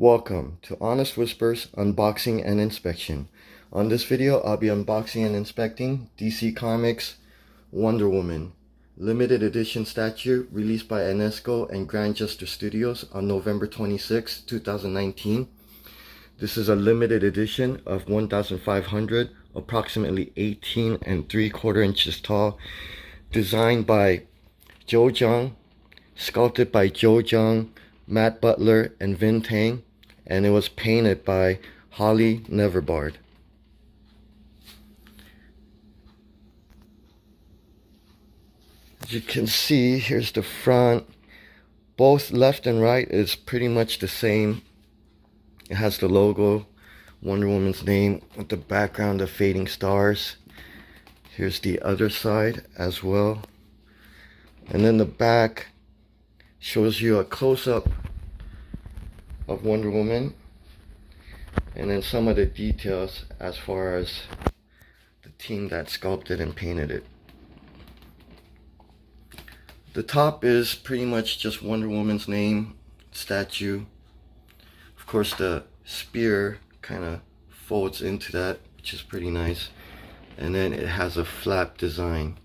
Welcome to Honest Whispers Unboxing and Inspection. On this video, I'll be unboxing and inspecting DC Comics Wonder Woman limited edition statue released by Enesco and Jester Studios on November 26, 2019. This is a limited edition of 1,500, approximately 18 3/4 inches tall, designed by Joe Jung, sculpted by Joe Jung, Matt Beutler, and Teng, and it was painted by Knevelbaard. As you can see, here's the front. Both left and right is pretty much the same. It has the logo, Wonder Woman's name, with the background of fading stars. Here's the other side as well. And then the back shows you a close-up of Wonder Woman, and then some of the details as far as the team that sculpted and painted it. The top is pretty much just Wonder Woman's name, statue. Of course, the spear kind of folds into that, which is pretty nice. And then it has a flap design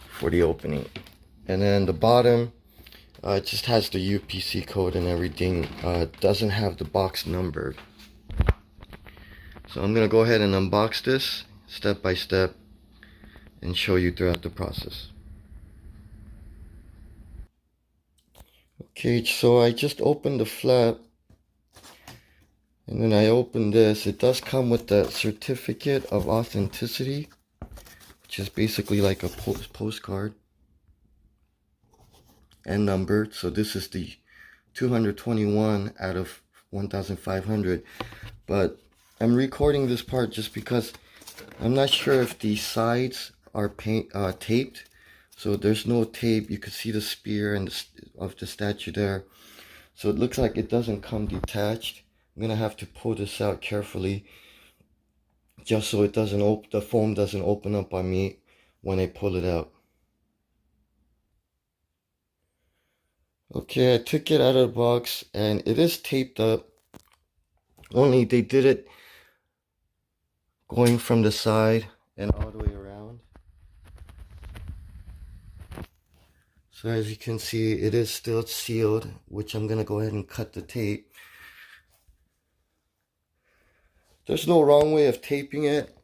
for the opening. And then the bottom, it just has the UPC code and everything. Doesn't have the box numbered. So I'm going to go ahead and unbox this step by step and show you throughout the process. Okay, so I just opened the flap, and then I opened this. It does come with the certificate of authenticity, which is basically like a postcard, and numbered. So this is the 221 out of 1,500. But I'm recording this part just because I'm not sure if the sides are taped. So there's no tape. You can see the spear and of the statue there. So it looks like it doesn't come detached. I'm gonna have to pull this out carefully, just so it doesn't the foam doesn't open up on me when I pull it out. Okay, I took it out of the box and it is taped up. Only they did it going from the side and all the way around. So as you can see, it is still sealed, which I'm going to go ahead and cut the tape. There's no wrong way of taping it.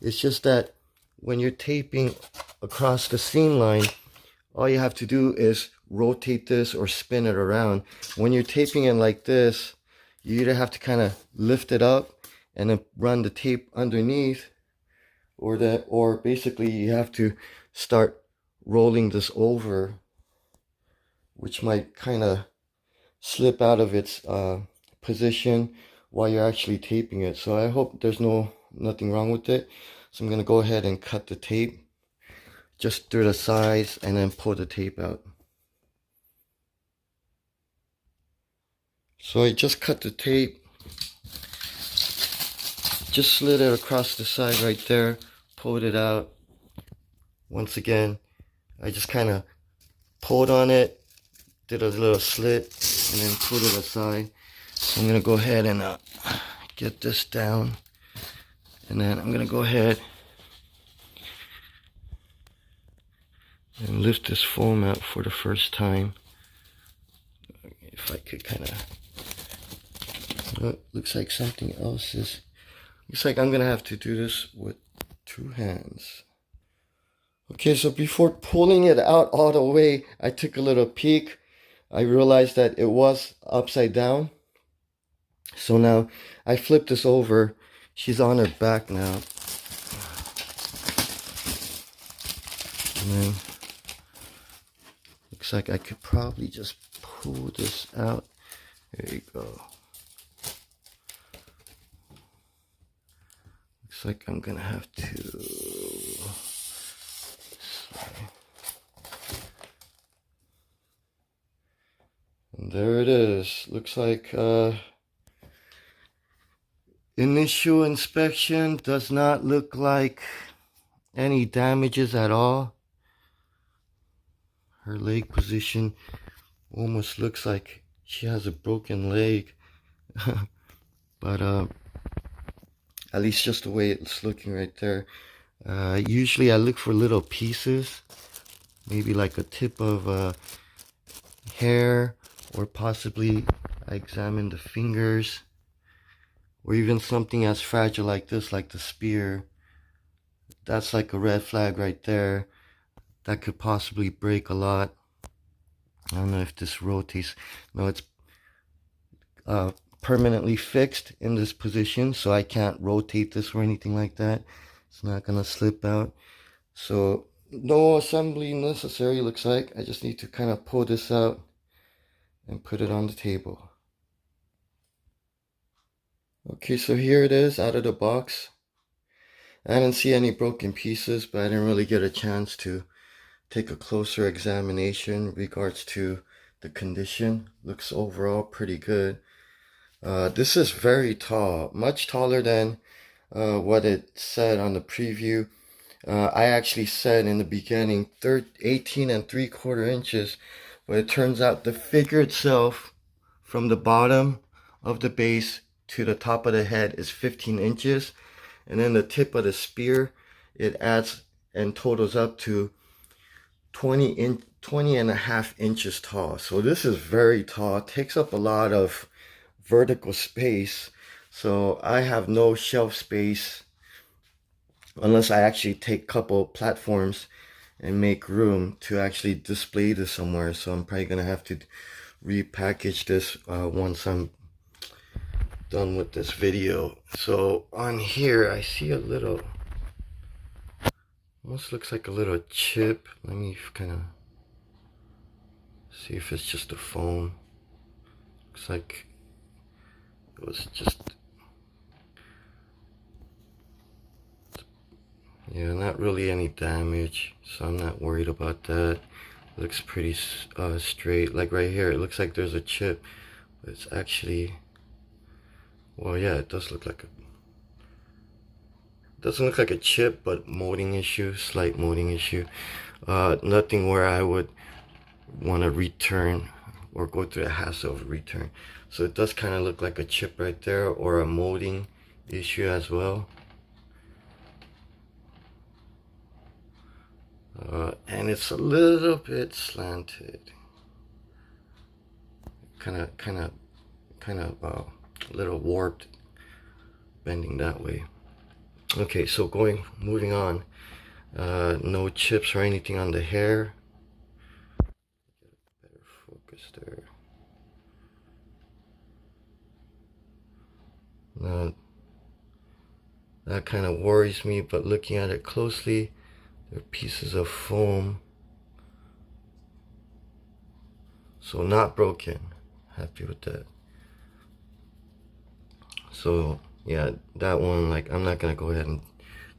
It's just that when you're taping across the seam line, all you have to do is rotate this or spin it around. When you're taping it like this, you either have to kind of lift it up and then run the tape underneath, or basically you have to start rolling this over, which might kind of slip out of its position while you're actually taping it. So I hope there's nothing wrong with it. So I'm going to go ahead and cut the tape just through the sides and then pull the tape out. So I just cut the tape, just slid it across the side right there, pulled it out. Once again, I just kind of pulled on it, did a little slit, and then put it aside. So I'm going to go ahead and get this down, and then I'm going to go ahead and lift this foam out for the first time. If I could kind of, looks like something else is, looks like I'm going to have to do this with two hands. Okay, so before pulling it out all the way, I took a little peek. I realized that it was upside down. So now I flip this over. She's on her back now. And then looks like I could probably just pull this out. There you go. Looks like I'm gonna have to. And there it is. Looks like initial inspection does not look like any damages at all. Her leg position almost looks like she has a broken leg. But at least just the way it's looking right there. Usually I look for little pieces, maybe like a tip of hair, or possibly I examine the fingers, or even something as fragile like this, like the spear. That's like a red flag right there. That could possibly break a lot. I don't know if this rotates. No, it's permanently fixed in this position, so I can't rotate this or anything like that. It's not gonna slip out. So no assembly necessary, looks like. I just need to kind of pull this out and put it on the table. Okay, so here it is out of the box. I didn't see any broken pieces, but I didn't really get a chance to take a closer examination in regards to the condition. Looks overall pretty good. This is very tall, much taller than what it said on the preview. I actually said in the beginning 18 and 3/4 inches, but it turns out the figure itself from the bottom of the base to the top of the head is 15 inches, and then the tip of the spear, it adds and totals up to 20 and a half inches tall. So this is very tall. It takes up a lot of vertical space, so I have no shelf space unless I actually take a couple platforms and make room to actually display this somewhere. So I'm probably gonna have to repackage this once I'm done with this video. So on here I see a little, almost looks like a little chip. Let me kind of see if it's just a foam. Looks like it was just, yeah, not really any damage, so I'm not worried about that. It looks pretty straight. Like right here, it looks like there's a chip, but it's actually, well, yeah, it does look like a, doesn't look like a chip, but molding issue, slight molding issue. Nothing where I would want to return or go through the hassle of return. So it does kind of look like a chip right there, or a molding issue as well. And it's a little bit slanted, kind of a little warped, bending that way. Okay, so moving on. No chips or anything on the hair. Better focus there. Now that kind of worries me, but looking at it closely, there are pieces of foam. So not broken. Happy with that. So yeah, that one, like, I'm not gonna go ahead and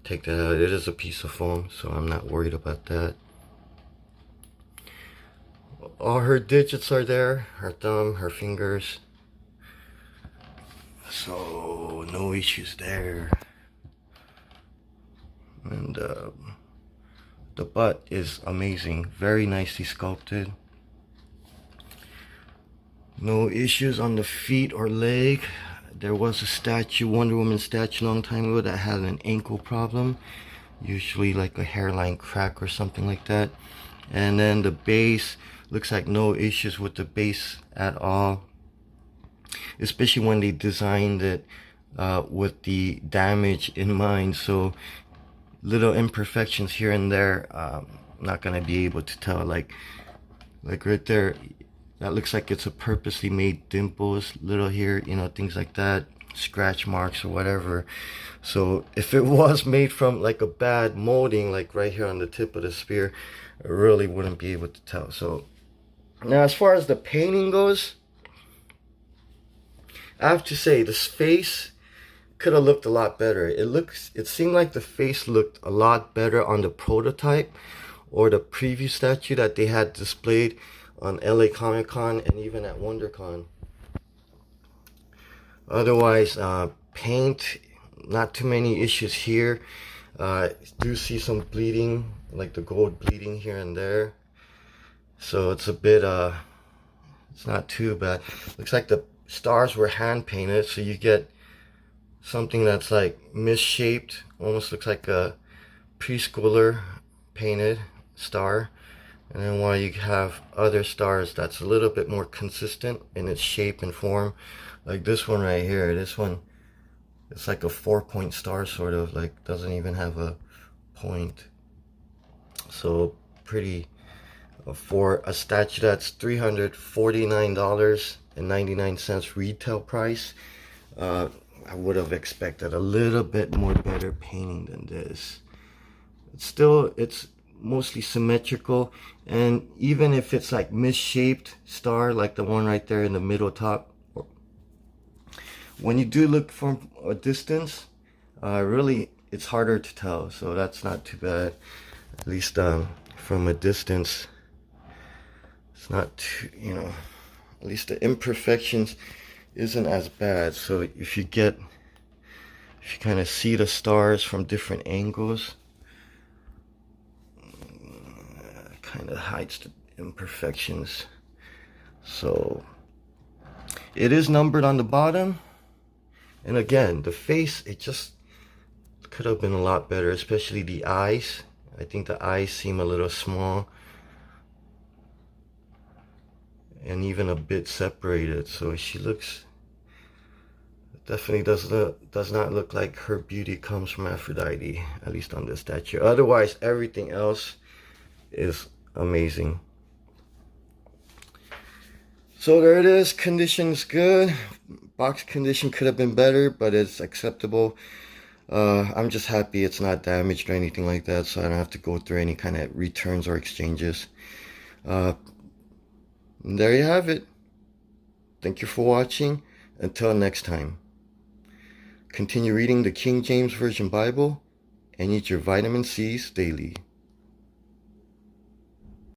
take that out. It is a piece of foam, so I'm not worried about that. All her digits are there, her thumb, her fingers. So no issues there. And the butt is amazing, very nicely sculpted. No issues on the feet or leg. There was a statue, Wonder Woman statue a long time ago that had an ankle problem, usually like a hairline crack or something like that. And then the base, looks like no issues with the base at all, especially when they designed it with the damage in mind. So little imperfections here and there, I'm not gonna be able to tell. Like right there, that looks like it's a purposely made dimples, little here, you know, things like that, scratch marks or whatever. So if it was made from like a bad molding, like right here on the tip of the spear, I really wouldn't be able to tell. So now as far as the painting goes, I have to say this face could have looked a lot better. It seemed like the face looked a lot better on the prototype or the preview statue that they had displayed on LA Comic Con and even at WonderCon. Otherwise, paint, not too many issues here. Do see some bleeding, like the gold bleeding here and there. So it's a bit It's not too bad. Looks like the stars were hand painted, so you get something that's like misshaped, almost looks like a preschooler painted star. And then while you have other stars that's a little bit more consistent in its shape and form, like this one right here. This one, it's like a 4-point star, sort of, like doesn't even have a point. So pretty, for a statue that's $349.99 retail price. I would have expected a little bit more better painting than this. It's mostly symmetrical, and even if it's like misshaped star, like the one right there in the middle top, when you do look from a distance, really it's harder to tell, so that's not too bad. At least from a distance, it's not too, at least the imperfections isn't as bad. So if you kind of see the stars from different angles, kind of hides the imperfections. So it is numbered on the bottom. And again, the face, it just could have been a lot better, especially the eyes. I think the eyes seem a little small and even a bit separated. So she looks, definitely does not look like her beauty comes from Aphrodite, at least on this statue. Otherwise, everything else is amazing. So there it is. Condition's good. Box condition could have been better, but it's acceptable. I'm just happy it's not damaged or anything like that, so I don't have to go through any kind of returns or exchanges. There you have it. Thank you for watching. Until next time. Continue reading the King James Version Bible and eat your vitamin C's daily.